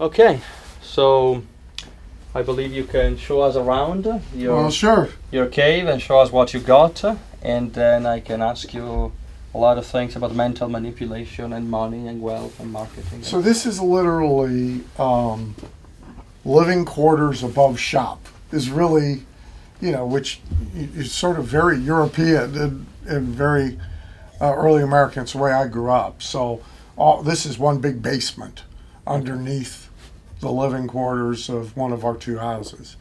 Okay, so I believe you can show us around Well, sure. your cave and show us what you got, and then I can ask you a lot of things about mental manipulation and money and wealth and marketing. So this is literally living quarters above shop. Is really, which is sort of very European and very early American. It's the way I grew up. So this is one big basement underneath the living quarters of one of our two houses,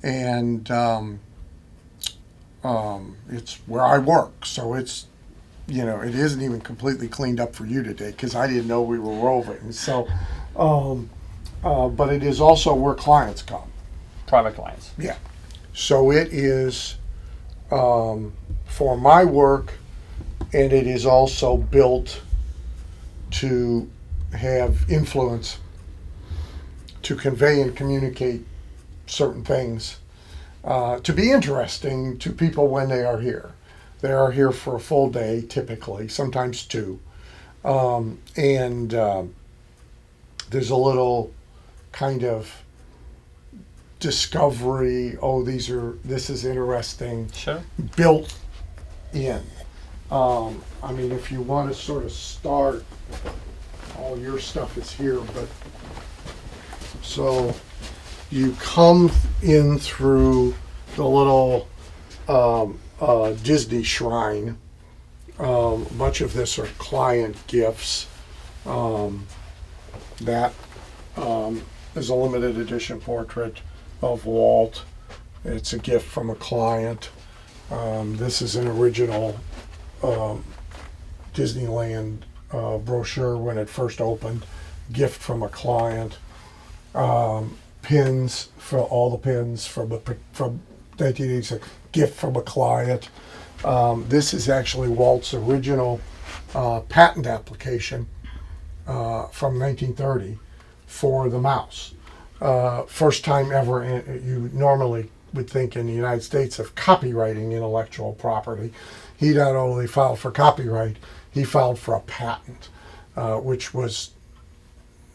and it's where I work. So it's, it isn't even completely cleaned up for you today because I didn't know we were roving. So, but it is also where clients come. Private clients. Yeah. So it is for my work, and it is also built to have influence to convey and communicate certain things, to be interesting to people when they are here. They are here for a full day, typically, sometimes two. And there's a little kind of discovery, this is interesting, Sure. built in. If you want to sort of start, all your stuff is here, but so you come in through the little Disney shrine. Much of this are client gifts. That is a limited edition portrait of Walt. It's a gift from a client. This is an original Disneyland brochure when it first opened. Gift from a client. Pins for all the pins from 1986. Gift from a client. This is actually Walt's original patent application from 1930 for the mouse. First time ever. You normally would think in the United States of copywriting intellectual property. He not only filed for copyright, he filed for a patent, which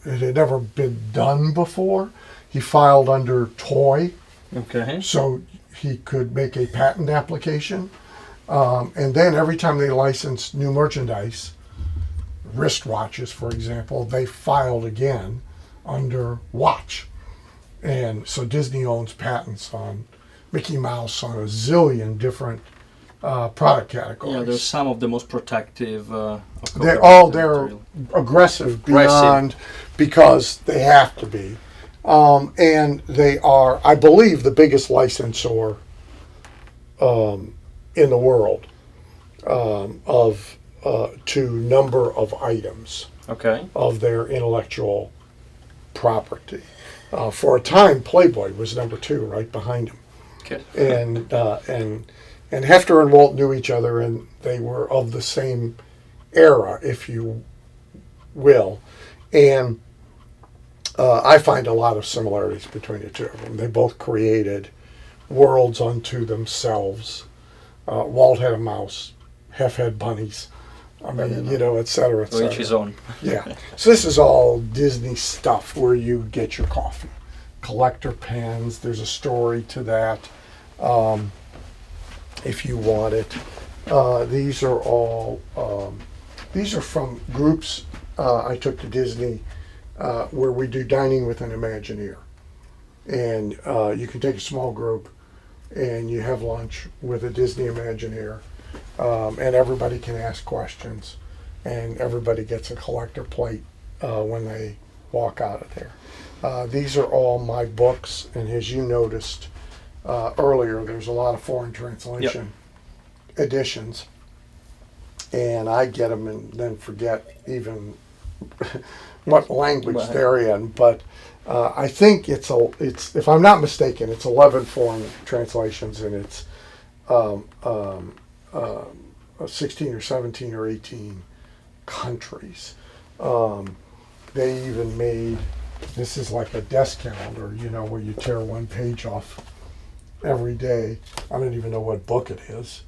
it had never been done before. He filed under toy, Okay. so he could make a patent application. And then every time they licensed new merchandise, wristwatches, for example, they filed again under watch. And so Disney owns patents on Mickey Mouse on a zillion different product categories. Yeah, they're some of the most protective. They're aggressive beyond because they have to be, and they are, I believe, the biggest licensor in the world to number of items. Okay. Of their intellectual property. For a time, Playboy was number 2, right behind him. Okay. And Hefner and Walt knew each other, and they were of the same era, if you will. And I find a lot of similarities between the two of them. They both created worlds unto themselves. Walt had a mouse. Hef had bunnies. Et cetera, et cetera. Each his own. Yeah. So this is all Disney stuff where you get your coffee. Collector pens. There's a story to that. If you want it. These are all, these are from groups I took to Disney where we do dining with an Imagineer. And you can take a small group and you have lunch with a Disney Imagineer. And everybody can ask questions. And everybody gets a collector plate when they walk out of there. These are all my books, and as you noticed earlier, there's a lot of foreign translation editions, and I get them and then forget even what language they're in. But I think it's if I'm not mistaken, it's 11 foreign translations, and it's 16 or 17 or 18 countries. They even made, this is like a desk calendar, where you tear one page off every day. I don't even know what book it is.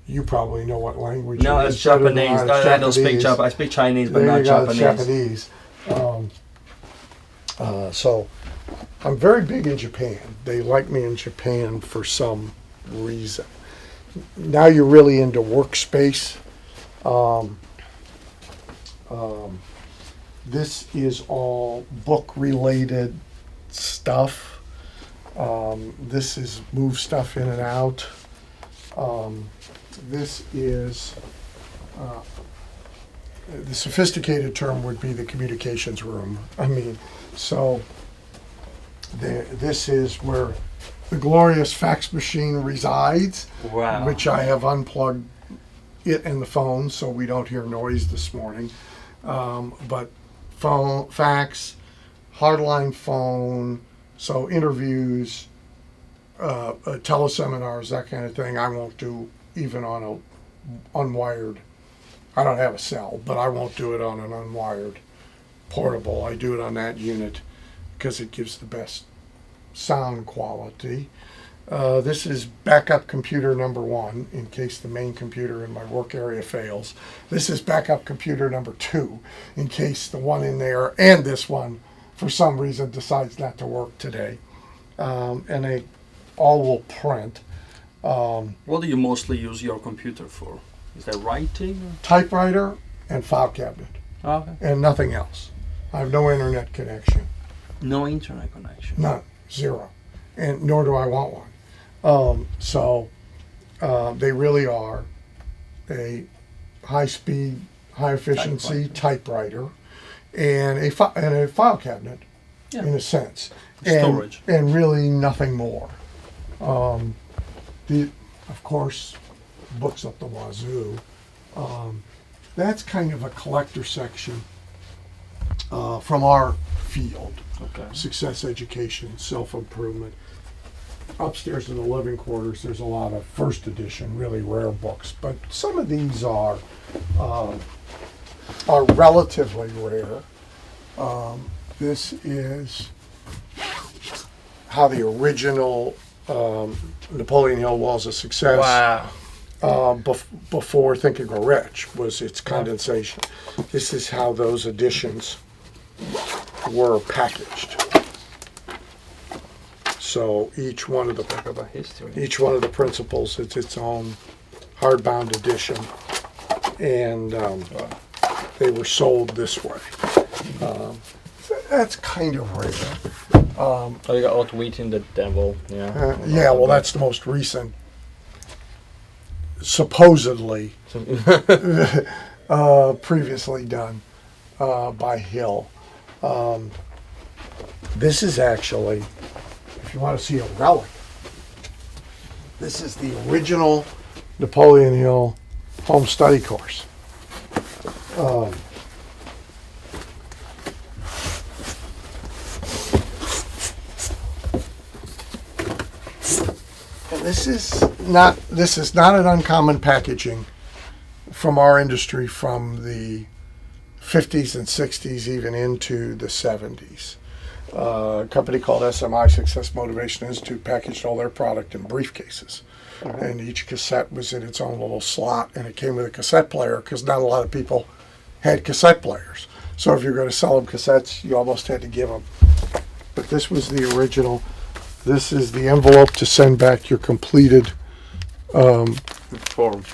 You probably know what language No, it it's is. better than Japanese. I. It's I don't speak Japanese. Japanese. I speak Chinese, but There not you go, Japanese. it's Japanese. So I'm very big in Japan. They like me in Japan for some reason. Now you're really into workspace. This is all book-related stuff. This is move stuff in and out. This is, the sophisticated term would be the communications room. I mean, so this is where the glorious fax machine resides, Wow. which I have unplugged it and the phone so we don't hear noise this morning. But phone, fax, hardline phone, so interviews, teleseminars, that kind of thing, I won't do even on a unwired. I don't have a cell, but I won't do it on an unwired portable. I do it on that unit because it gives the best sound quality. This is backup computer number 1 in case the main computer in my work area fails. This is backup computer number 2 in case the one in there and this one for some reason decides not to work today. And they all will print. What do you mostly use your computer for? Is that writing? Typewriter and file cabinet Okay. and nothing else. I have no internet connection. No internet connection. None. Zero. And nor do I want one. They really are a high-speed, high-efficiency typewriter and a file cabinet, Yeah. in a sense. Storage. And really nothing more. Of course, books up the wazoo. That's kind of a collector section from our field. Okay. Success education, self-improvement. Upstairs in the living quarters, there's a lot of first edition, really rare books, but some of these are relatively rare. This is how the original Napoleon Hill Walls of Success, Wow. before Think and Grow Rich, was its condensation. This is how those editions were packaged. So each one of the principles, it's its own hardbound edition, and they were sold this way. That's kind of rare. Oh, you got Outwitting the Devil. Yeah. Yeah, well, that's the most recent, supposedly previously done by Hill. This is actually, if you want to see a relic, this is the original Napoleon Hill home study course. And this is not an uncommon packaging from our industry from the 50s and 60s, even into the 70s. A company called SMI, Success Motivation Institute, packaged all their product in briefcases. And each cassette was in its own little slot, and it came with a cassette player because not a lot of people had cassette players. So if you're going to sell them cassettes, you almost had to give them. But this was the original. This is the envelope to send back your completed Form.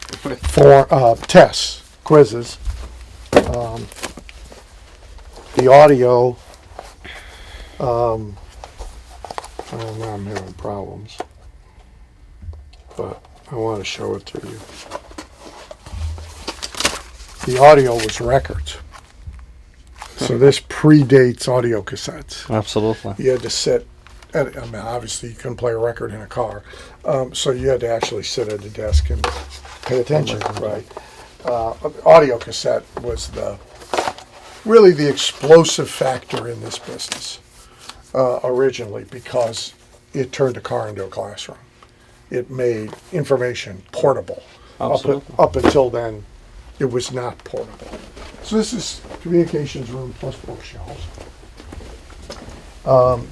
tests, quizzes. The audio. Oh, now I'm having problems, but I want to show it to you. The audio was records. So this predates audio cassettes. Absolutely. You had to sit, I mean, obviously you couldn't play a record in a car, so you had to actually sit at a desk and pay attention, right? Audio cassette was really the explosive factor in this business originally, because it turned a car into a classroom. It made information portable. Up until then, it was not portable. So this is communications room plus bookshelves.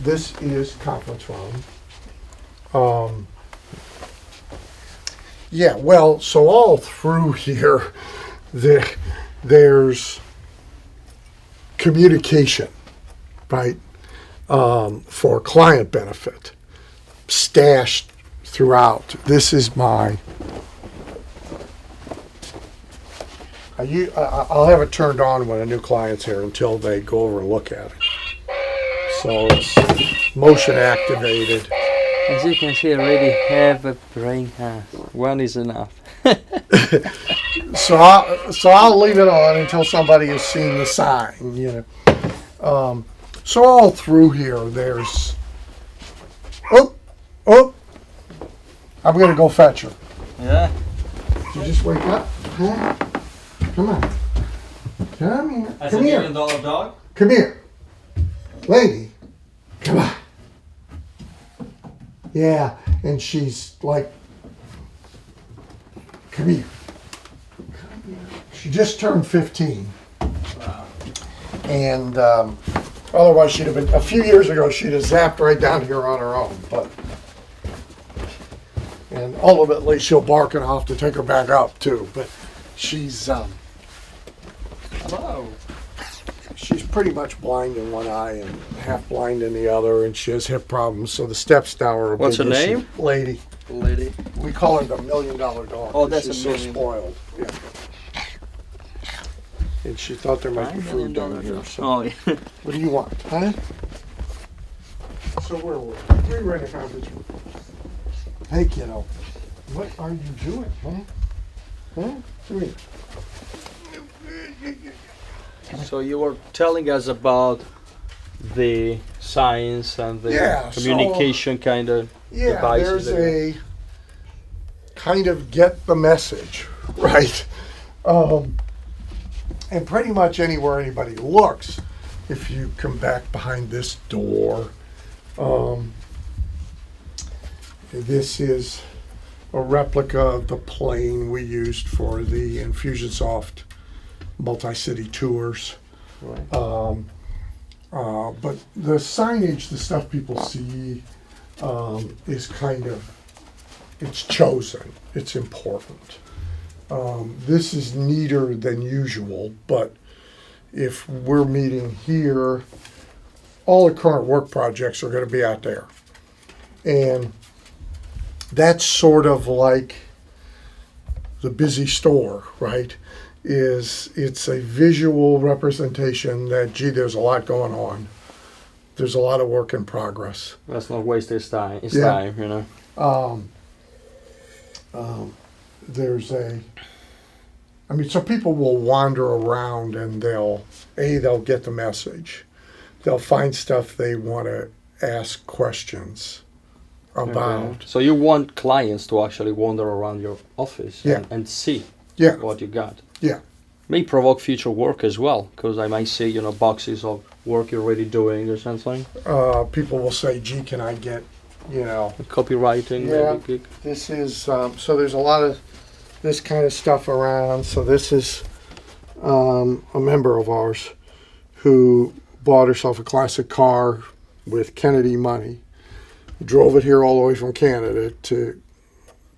This is conference room. Yeah, well, so all through here, there's communication, right? for client benefit, stashed throughout. This is my. I'll have it turned on when a new client's here until they go over and look at it. So it's motion activated. As you can see, I already have a brain half. One is enough. So I'll leave it on until somebody has seen the sign, you know. So all through here, there's. Oh! I'm gonna go fetch her. Yeah. Did you just wake up? Huh? Come on. Come here. As Come a here. $1 million dog? Come here. Lady. Come on. Yeah, and she's like, come here. Come here. She just turned 15. Wow. And otherwise she'd have been, a few years ago, she'd have zapped right down here on her own. And ultimately she'll bark and I'll have to take her back up too. But she's, Hello. she's pretty much blind in one eye and half blind in the other, and she has hip problems, so the steps now are a What's big her issue. name? Lady. Lady. We call her the $1 million dog. Oh, that's she's a so million. spoiled. Yeah. And she thought there might be food down here. So. Oh, yeah. What do you want, huh? So where were we? We were in a conference room. Hey, kiddo. What are you doing, huh? Huh? Come here. So you were telling us about the science and the Yeah, communication kind of Yeah, devices. there's a kind of get the message, right? And pretty much anywhere anybody looks, if you come back behind this door, this is a replica of the plane we used for the Infusionsoft multi-city tours. Right. But the signage, the stuff people see, is kind of, it's chosen, it's important. This is neater than usual, but if we're meeting here, all the current work projects are going to be out there. And that's sort of like the busy store, right? It's a visual representation that, gee, there's a lot going on. There's a lot of work in progress. Let's not waste his time, Yeah. you know. There's so people will wander around and they'll get the message. They'll find stuff they want to ask questions about. Okay. So you want clients to actually wander around your office Yeah. and see Yeah, what you got. yeah, May provoke future work as well, because I might see, boxes of work you're already doing or something. people will say, gee, can I get, Copywriting, Yeah. maybe. this is, so there's a lot of this kind of stuff around. So this is a member of ours who bought herself a classic car with Kennedy money, drove it here all the way from Canada to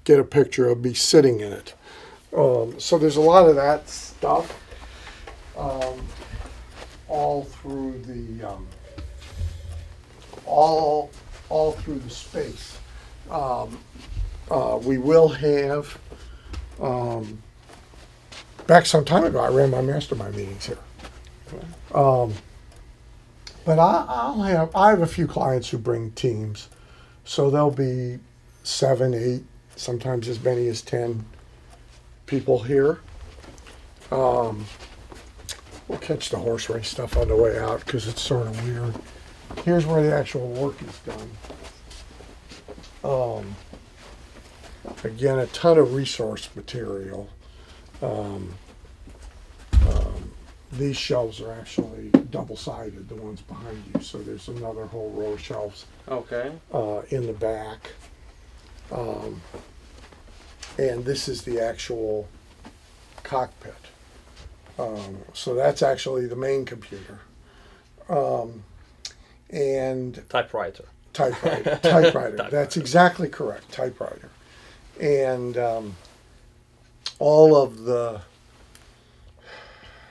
get a picture of me sitting in it. So there's a lot of that stuff all through the all through the space. We will have back some time ago. I ran my mastermind meetings here, but I have a few clients who bring teams, so there'll be 7, 8, sometimes as many as 10 people here. We'll catch the horse race stuff on the way out because it's sort of weird. Here's where the actual work is done. Again, a ton of resource material. These shelves are actually double-sided, the ones behind you, so there's another whole row of shelves Okay. in the back. And this is the actual cockpit. So that's actually the main computer. And Typewriter. typewriter. That's exactly correct, typewriter. And all of the,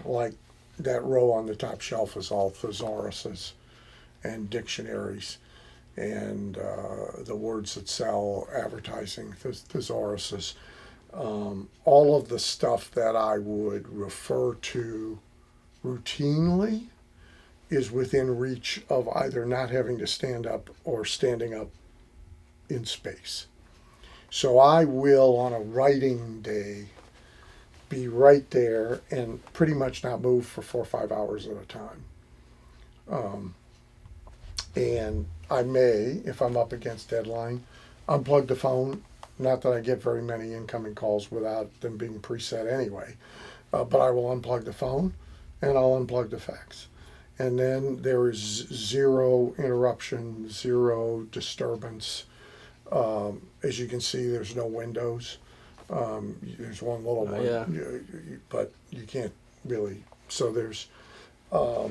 like that row on the top shelf is all thesauruses and dictionaries and the words that sell, advertising, thesauruses, all of the stuff that I would refer to routinely is within reach of either not having to stand up or standing up in space. So I will, on a writing day, be right there and pretty much not move for 4 or 5 hours at a time. And I may, if I'm up against deadline, unplug the phone. Not that I get very many incoming calls without them being preset anyway, but I will unplug the phone and I'll unplug the fax. And then there is zero interruption, zero disturbance. As you can see, there's no windows. There's one little one, Yeah. but you can't really. So there's, I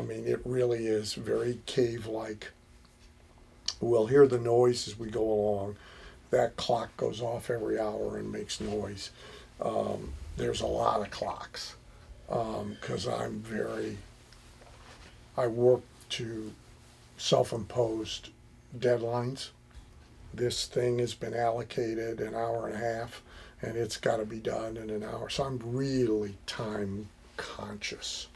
mean, it really is very cave-like. We'll hear the noise as we go along. That clock goes off every hour and makes noise. There's a lot of clocks because I work to self-imposed deadlines. This thing has been allocated an hour and a half, and it's got to be done in an hour. So I'm really time conscious.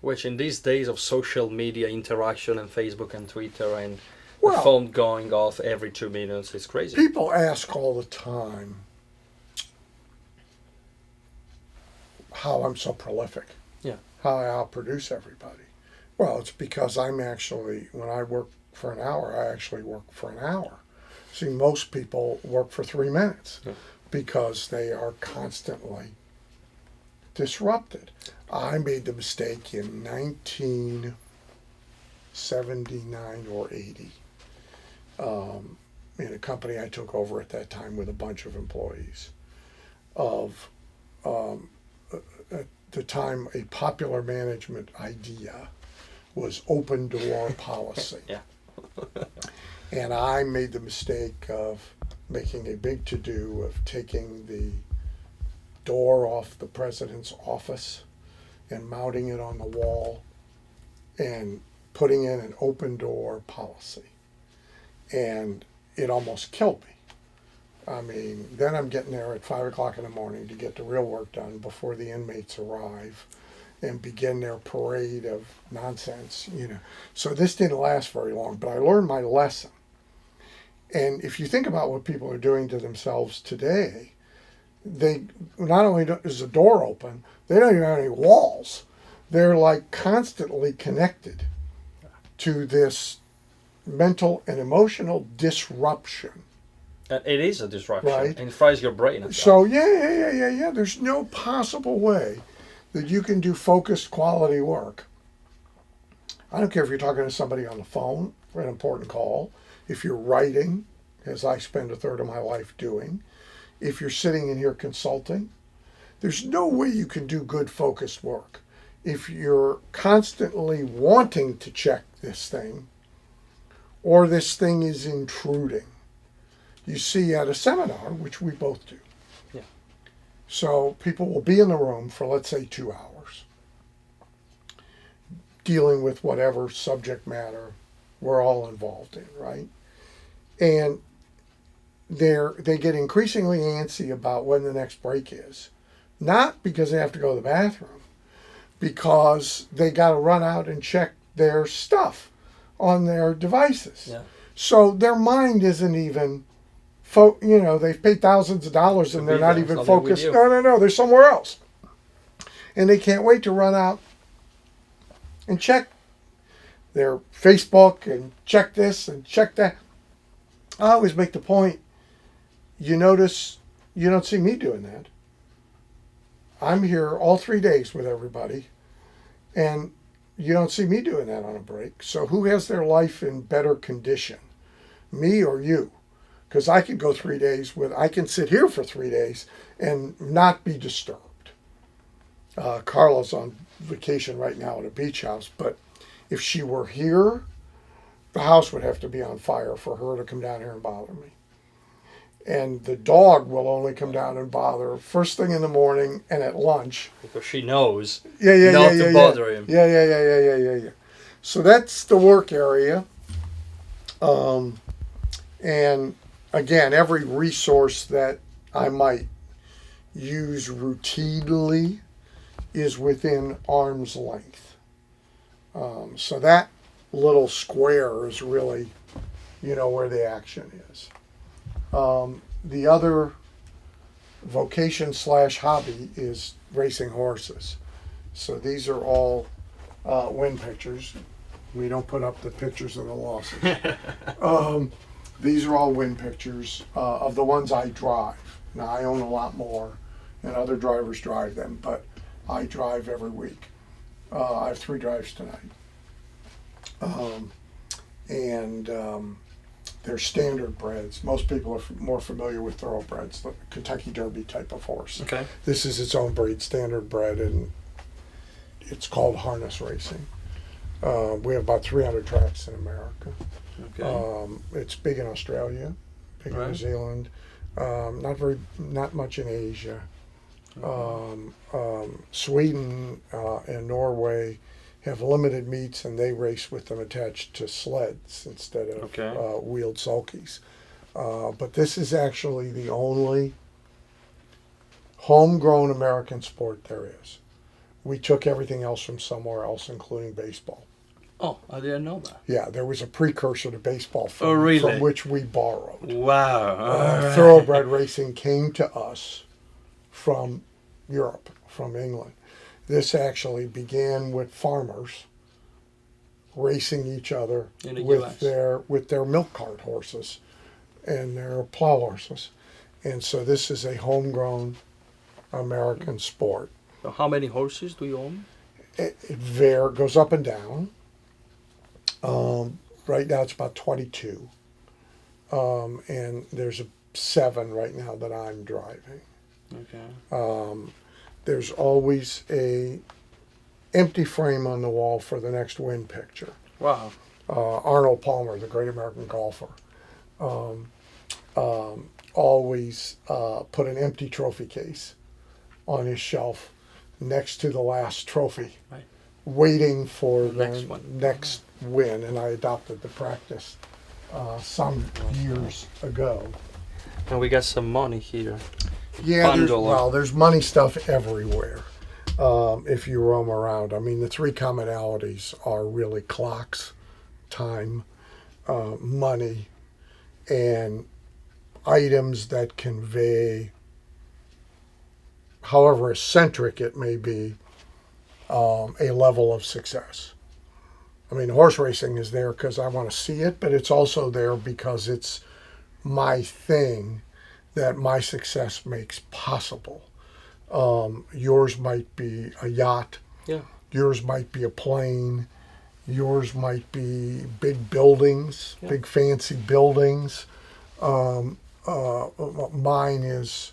Which in these days of social media interaction and Facebook and Twitter and Well- the phone going off every 2 minutes is crazy. People ask all the time how I'm so prolific. Yeah. How I outproduce everybody. Well, it's because I'm actually, when I work for an hour, I actually work for an hour. See, most people work for 3 minutes because they are constantly disrupted. I made the mistake in 1979 or 80 in a company I took over at that time with a bunch of employees of at the time a popular management idea was open door policy. Yeah. And I made the mistake of making a big to-do of taking the door off the president's office and mounting it on the wall and putting in an open door policy. And it almost killed me. I mean, then I'm getting there at 5 o'clock in the morning to get the real work done before the inmates arrive and begin their parade of nonsense, you know. So this didn't last very long, but I learned my lesson. And if you think about what people are doing to themselves today, they not only is the door open, they don't even have any walls. They're like constantly connected to this mental and emotional disruption. It is a disruption. Right. And it fries your brain. as So well. yeah. There's no possible way that you can do focused quality work. I don't care if you're talking to somebody on the phone for an important call, if you're writing, as I spend a third of my life doing, if you're sitting in here consulting. There's no way you can do good focused work if you're constantly wanting to check this thing or this thing is intruding. You see at a seminar, which we both do. Yeah. So people will be in the room for, let's say, 2 hours, dealing with whatever subject matter we're all involved in, right? And they get increasingly antsy about when the next break is. Not because they have to go to the bathroom, because they got to run out and check their stuff on their devices. Yeah. So their mind isn't even, they've paid thousands of dollars and they're not even something with focused. you. No, they're somewhere else. And they can't wait to run out and check their Facebook and check this and check that. I always make the point, you notice you don't see me doing that. I'm here all 3 days with everybody, and you don't see me doing that on a break. So who has their life in better condition, me or you? Because I can go 3 days I can sit here for 3 days and not be disturbed. Carla's on vacation right now at a beach house, but if she were here, the house would have to be on fire for her to come down here and bother me. And the dog will only come down and bother first thing in the morning and at lunch. Because she knows Yeah, not yeah, to bother him. Yeah. So that's the work area. And again, every resource that I might use routinely is within arm's length. So that little square is really, where the action is. The other vocation / hobby is racing horses. So these are all win pictures. We don't put up the pictures of the losses. These are all win pictures of the ones I drive. Now, I own a lot more, and other drivers drive them, but I drive every week. I have 3 drives tonight. They're standard breds. Most people are more familiar with thoroughbreds, the Kentucky Derby type of horse. Okay. This is its own breed, standard bred, and it's called harness racing. We have about 300 tracks in America. Okay. It's big in Australia, big in Right. New Zealand, not much in Asia. Sweden and Norway have limited meets, and they race with them attached to sleds instead of wheeled sulkies. But this is actually the only homegrown American sport there is. We took everything else from somewhere else, including baseball. Oh, I didn't know that. Yeah, there was a precursor to baseball really? from which we borrowed. Wow. Thoroughbred racing came to us from Europe, from England. This actually began with farmers racing each other In the with US. their milk cart horses and their plow horses. And so this is a homegrown American sport. So how many horses do you own? It goes up and down. Right now it's about 22. And there's 7 right now that I'm driving. Okay. There's always a empty frame on the wall for the next win picture. Wow. Arnold Palmer, the great American golfer, always put an empty trophy case on his shelf next to the last trophy, Right. waiting for The the next one. next win. And I adopted the practice some years ago. And we got some money here. Yeah, Bundle. there's money stuff everywhere. If you roam around, I mean, the 3 commonalities are really clocks, time, money, and items that convey, however eccentric it may be, a level of success. I mean, horse racing is there because I want to see it, but it's also there because it's my thing that my success makes possible. Yours might be a yacht. Yeah. Yours might be a plane. Yours might be big buildings, big fancy buildings. Mine is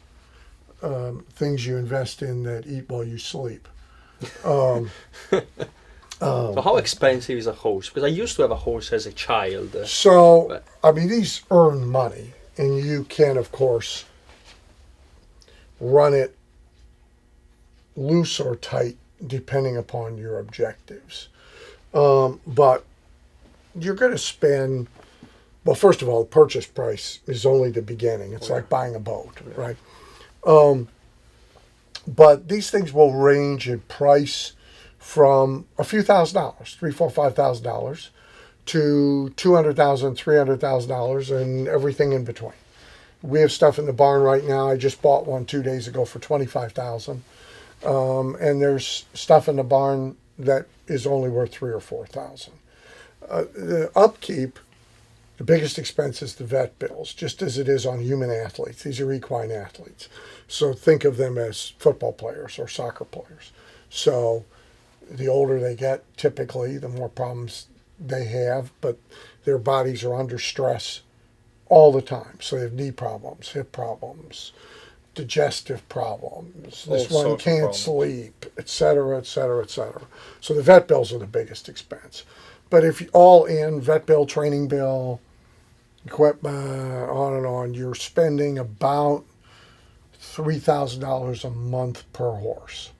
things you invest in that eat while you sleep. So how expensive is a horse? Because I used to have a horse as a child. So, I mean, these earn money, and you can, of course, run it loose or tight depending upon your objectives. But you're going to spend, well, first of all, the purchase price is only the beginning. It's like buying a boat, right? But these things will range in price from a few $1,000s, $3,000, $4,000, $5,000, to $200,000, $300,000, and everything in between. We have stuff in the barn right now. I just bought one 2 days ago for $25,000, and there's stuff in the barn that is only worth $3,000 or $4,000. The upkeep, the biggest expense is the vet bills, just as it is on human athletes. These are equine athletes, so think of them as football players or soccer players. So the older they get, typically, the more problems they have, but their bodies are under stress all the time. So they have knee problems, hip problems, digestive problems. This one can't sleep, et cetera, et cetera, et cetera. So the vet bills are the biggest expense. But if you all in, vet bill, training bill, equipment, on and on. You're spending about $3,000 a month per horse.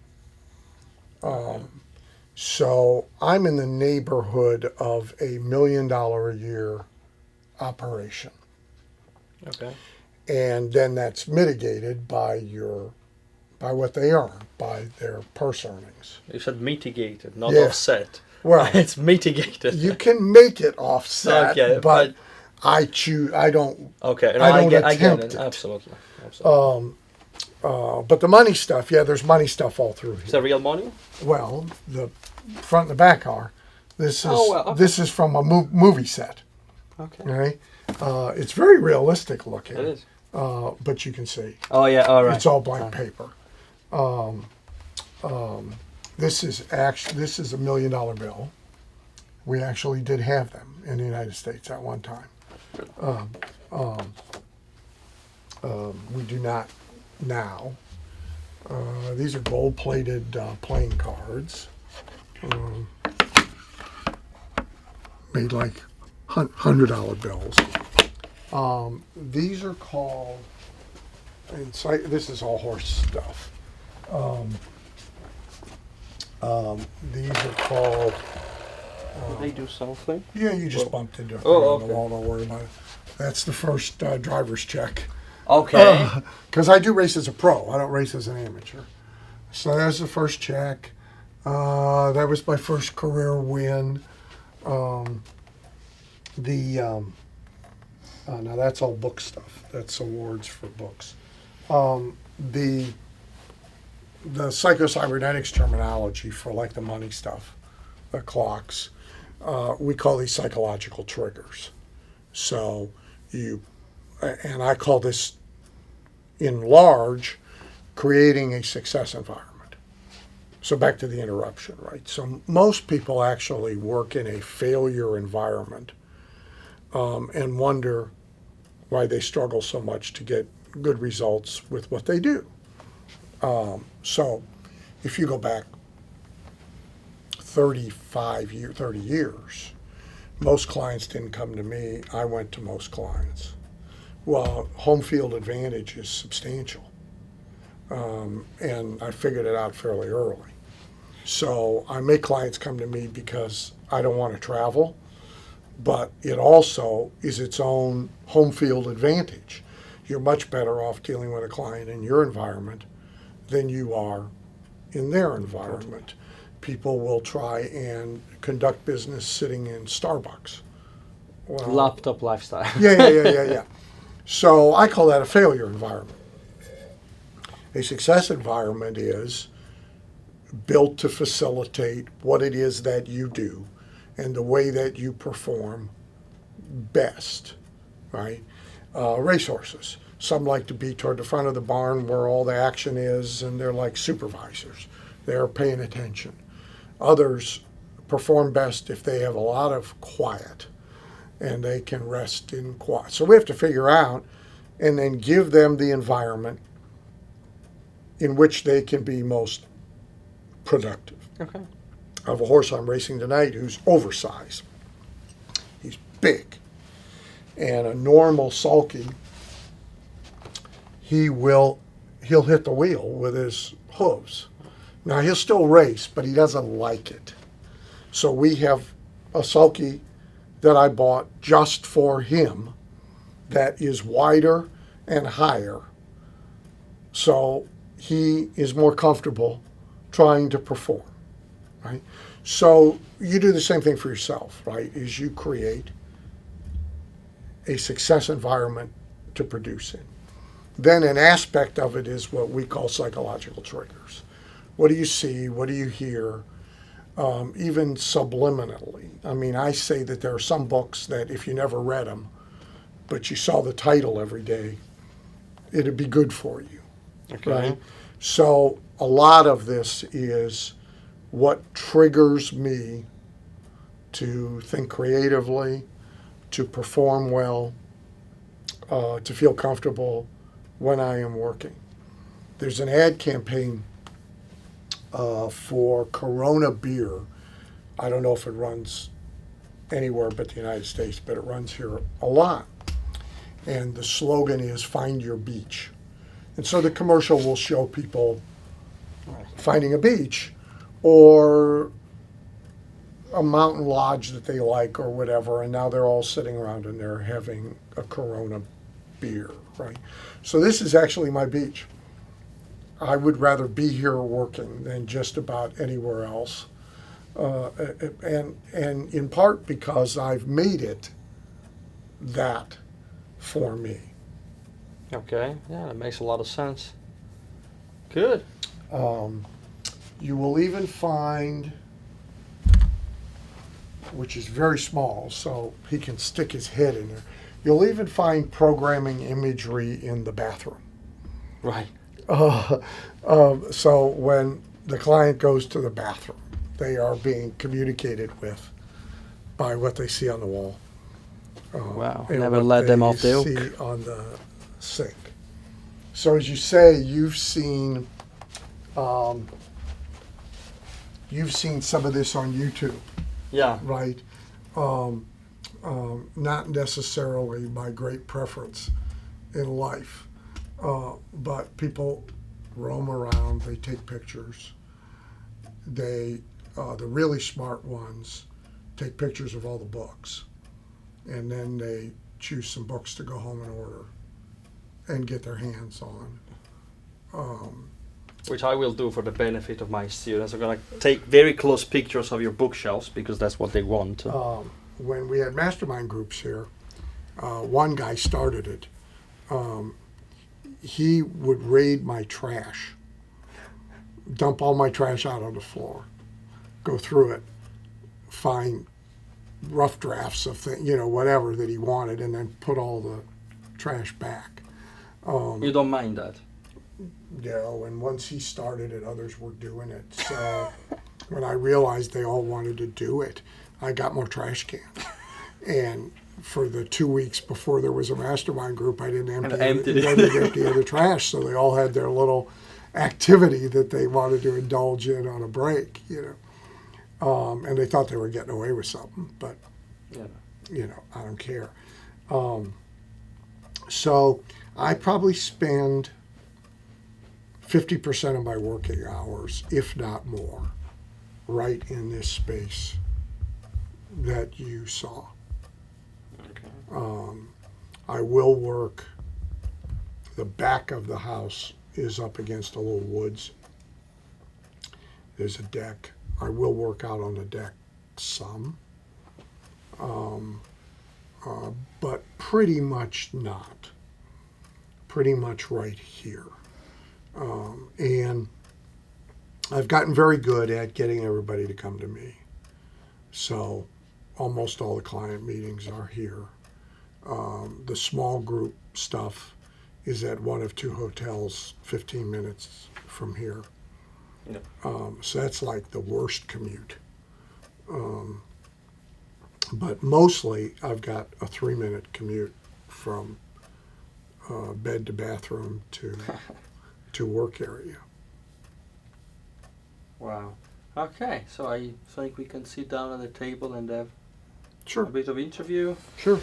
So I'm in the neighborhood of $1 million a year operation. Okay. And then that's mitigated by what they earn, by their purse earnings. You said mitigated, not Yeah. offset. Well, It's mitigated. you can make it offset, Okay, but I choose. I don't. Okay, no, I don't I get attempt it. it. Absolutely. But the money stuff, yeah, there's money stuff all through Is here. that real money? Well, the front and the back are. This is Okay. this is from a movie set. Okay. Okay, it's very realistic looking. It is. But you can see Oh yeah, all right. it's all blank paper. This is a $1 million bill. We actually did have them in the United States at one time. We do not now. These are gold-plated playing cards, made like $100 bills. These are called. This is all horse stuff. These are called. They do something. Yeah, you just bumped into it Oh, on the okay. wall. Don't worry about it. That's the first driver's check. Okay. Because I do race as a pro. I don't race as an amateur. So that's the first check. That was my first career win. Now that's all book stuff. That's awards for books. The psychocybernetics terminology for like the money stuff, the clocks, we call these psychological triggers. So and I call this in large, creating a success environment. So back to the interruption, right? So most people actually work in a failure environment and wonder why they struggle so much to get good results with what they do. So if you go back 30 years, most clients didn't come to me. I went to most clients. Well, home field advantage is substantial. And I figured it out fairly early. So I make clients come to me because I don't want to travel, but it also is its own home field advantage. You're much better off dealing with a client in your environment than you are in their environment. People will try and conduct business sitting in Starbucks. Well, Laptop lifestyle. yeah. So I call that a failure environment. A success environment is built to facilitate what it is that you do and the way that you perform best, right? Racehorses. Some like to be toward the front of the barn where all the action is, and they're like supervisors. They're paying attention. Others perform best if they have a lot of quiet and they can rest in quiet. So we have to figure out and then give them the environment in which they can be most productive. Okay. I have a horse I'm racing tonight who's oversized. He's big. And a normal sulky, he'll hit the wheel with his hooves. Now he'll still race, but he doesn't like it. So we have a sulky that I bought just for him that is wider and higher. So he is more comfortable trying to perform, right? So you do the same thing for yourself, right? Is you create a success environment to produce in. Then an aspect of it is what we call psychological triggers. What do you see? What do you hear? Even subliminally. I mean, I say that there are some books that if you never read them, but you saw the title every day, it'd be good for you, Okay. right? So a lot of this is what triggers me to think creatively, to perform well, to feel comfortable when I am working. There's an ad campaign for Corona beer. I don't know if it runs anywhere but the United States, but it runs here a lot. and the slogan is "Find Your Beach." And so the commercial will show people finding a beach or a mountain lodge that they like or whatever, and now they're all sitting around and they're having a Corona beer, right? So this is actually my beach. I would rather be here working than just about anywhere else, and in part because I've made it that for me. Okay, yeah, that makes a lot of sense. Good. You will even find, which is very small, so he can stick his head in there. You'll even find programming imagery in the bathroom. Right. So when the client goes to the bathroom, they are being communicated with by what they see on the wall. Wow. And Never what let them they off the hook. see on the sink. So as you say, you've seen some of this on YouTube, Yeah. right? Not necessarily my great preference in life, but people roam around, they take pictures. The really smart ones take pictures of all the books, and then they choose some books to go home and order and get their hands on. Which I will do for the benefit of my students. I'm gonna take very close pictures of your bookshelves because that's what they want. When we had mastermind groups here, one guy started it. He would raid my trash, dump all my trash out on the floor, go through it, find rough drafts of things, whatever that he wanted, and then put all the trash back. You don't mind that? And once he started it, others were doing it. So when I realized they all wanted to do it, I got more trash cans. And for the 2 weeks before there was a mastermind group, I didn't empty the trash. So they all had their little activity that they wanted to indulge in on a break, and they thought they were getting away with something, but I don't care. So I probably spend 50% of my working hours, if not more, right in this space that you saw. Okay. I will work, the back of the house is up against a little woods. There's a deck. I will work out on the deck some, but pretty much not. Pretty much right here. And I've gotten very good at getting everybody to come to me. So almost all the client meetings are here. The small group stuff is at one of two hotels 15 minutes from here. Yep. So that's like the worst commute. But mostly I've got a 3-minute commute from bed to bathroom to work area. Wow. Okay, so I think we can sit down at the table and have Sure. a bit of interview. Sure.